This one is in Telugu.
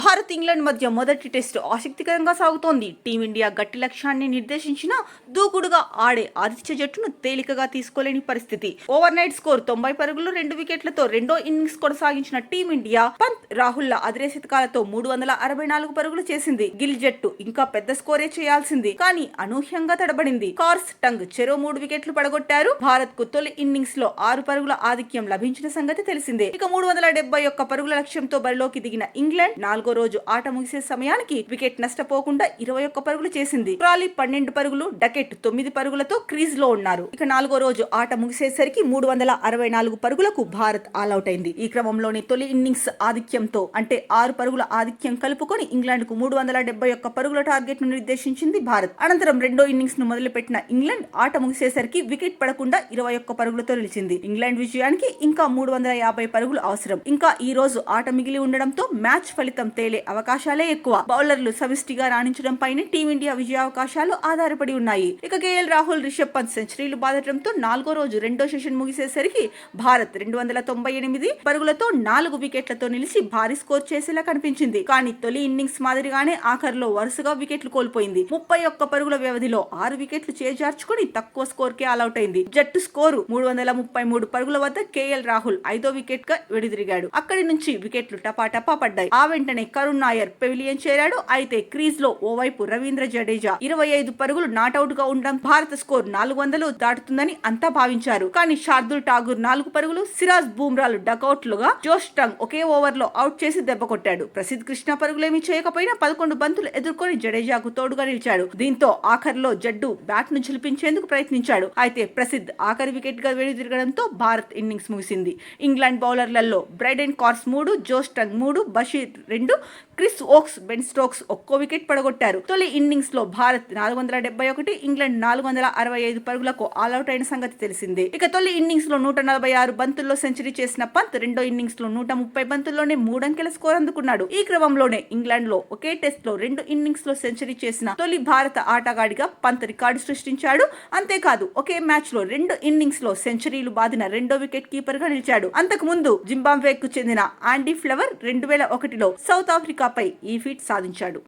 భారత్ ఇంగ్లాండ్ మధ్య మొదటి టెస్టు ఆసక్తికరంగా సాగుతోంది. టీమిండియా గట్టి లక్ష్యాన్ని నిర్దేశించిన దూకుడుగా ఆడే ఆతిథ్య జట్టును తేలికగా తీసుకోలేని పరిస్థితి. ఓవర్ నైట్ స్కోర్ 90 పరుగులు 2 వికెట్లతో రెండో ఇన్నింగ్స్ కొనసాగించిన టీమిండియా పంత్, రాహుల్ల అదిరే శతకాలతో 364 పరుగులు చేసింది. గిల్ జట్టు ఇంకా పెద్ద స్కోరే చేయాల్సింది, కానీ అనూహ్యంగా తడబడింది. కార్స్, టంగ్ చెరో 3 వికెట్లు పడగొట్టారు. భారత్ కు తొలి ఇన్నింగ్స్ లో 6 పరుగుల ఆధిక్యం లభించిన సంగతి తెలిసిందే. ఇక 371 పరుగుల లక్ష్యంతో బరిలోకి దిగిన ఇంగ్లాండ్ నాలుగో రోజు ఆట ముగిసే సమయానికి వికెట్ నష్టపోకుండా 21 పరుగులు చేసింది. క్రాలీ 12 పరుగులు, డకెట్ 9 పరుగులతో క్రీజ్ లో ఉన్నారు. ఇక నాలుగో రోజు ఆట ముగిసేసరికి 364 పరుగులకు భారత్ ఆల్అౌట్ అయింది. ఈ క్రమంలోనే తొలి ఇన్నింగ్స్ ఆధిక్యంతో అంటే 6 పరుగుల ఆధిక్యం కలుపుకొని ఇంగ్లాండ్ కు 371 పరుగుల టార్గెట్ ను నిర్దేశించింది భారత్. అనంతరం రెండో ఇన్నింగ్స్ ను మొదలుపెట్టిన ఇంగ్లాండ్ ఆట ముగిసేసరికి వికెట్ పడకుండా 21 పరుగులతో నిలిచింది. ఇంగ్లాండ్ విజయానికి ఇంకా 350 పరుగులు అవసరం. ఇంకా ఈ రోజు ఆట మిగిలి ఉండడంతో మ్యాచ్ ఫలితం తేలే అవకాశాలే ఎక్కువ. బౌలర్లు సమిష్టిగా రాణించడంపైనే టీమిండియా విజయావకాశాలు ఆధారపడి ఉన్నాయి. ఇక కేఎల్ రాహుల్, రిషబ్ పంత్ సెంచరీలు బాదటంతో నాలుగో రోజు రెండో సెషన్ ముగిసేసరికి భారత్ 298 పరుగులతో 4 వికెట్లతో నిలిచి భారీ స్కోర్ చేసేలా కనిపించింది. కానీ తొలి ఇన్నింగ్స్ మాదిరిగానే ఆఖరిలో వరుసగా వికెట్లు కోల్పోయింది. 31 పరుగుల వ్యవధిలో 6 వికెట్లు చేజార్చుకుని తక్కువ స్కోర్ కే ఆల్అౌట్ అయింది. జట్టు స్కోరు 333 పరుగుల వద్ద కేఎల్ రాహుల్ 5వ వికెట్ గా వెనుదిరిగాడు. అక్కడి నుంచి వికెట్లు టపాటపా పడ్డాయి. ఆ వెంటనే కరుణ్ నాయర్ పెవిలియన్ చేరాడు. అయితే క్రీజ్ లో ఓవైపు రవీంద్ర జడేజా 25 పరుగులు నాట్అవుట్ గా ఉండడం భారత స్కోర్ 400 దాటుతుందని అంతా భావించారు. కానీ శార్దుల్ ఠాగూర్ 4 పరుగులు, సిరాజ్ బూమ్రాలు డకౌట్ లుగా జోష్ టంగ్ ఒకే ఓవర్ లో అవుట్ చేసి దెబ్బ కొట్టాడు. ప్రసిద్ధ్ కృష్ణ పరుగులేమీ చేయకపోయినా 11 బంతులు ఎదుర్కొని జడేజాకు తోడుగా నిలిచాడు. దీంతో ఆఖరిలో జడ్డు బ్యాట్ ను ఝులిపించేందుకు ప్రయత్నించాడు. అయితే ప్రసిద్ధ్ ఆఖరి వికెట్ గా వెనుదిరగడంతో భారత్ ఇన్నింగ్స్ ముగిసింది. ఇంగ్లాండ్ బౌలర్లలో Brydon Carse 3, Josh Tongue 3, Bashir 2, Chris Woakes, Ben Stokes ఒక్కో వికెట్ పడగొట్టారు. తొలి ఇన్నింగ్స్ లో భారత్ 471, ఇంగ్లాండ్ 465 పరుగులకు ఆల్అౌట్ అయిన సంగతి తెలిసిందే. ఇక తొలి ఇన్నింగ్స్ లో 146 బంతుల్లో సెంచరీ చేసిన పంత్ రెండో ఇన్నింగ్స్ లో 130 బంతుల్లోనే 3 అంకెల స్కోర్ అందుకున్నాడు. ఈ క్రమంలోనే ఇంగ్లాండ్ లో ఒకే టెస్ట్ లో 2 ఇన్నింగ్స్ లో సెంచరీ చేసిన తొలి భారత ఆటగాడిగా పంత్ రికార్డు సృష్టించాడు. అంతేకాదు ఒకే మ్యాచ్ లో 2 ఇన్నింగ్స్ లో సెంచరీలు బాదిన రెండో వికెట్ కీపర్ గా నిలిచాడు. అంతకు ముందు జింబాబ్వేకు చెందిన ఆండీ ఫ్లవర్ 2001లో సౌత్ ఆఫ్రికాపై ఈ ఫీట్ సాధించాడు.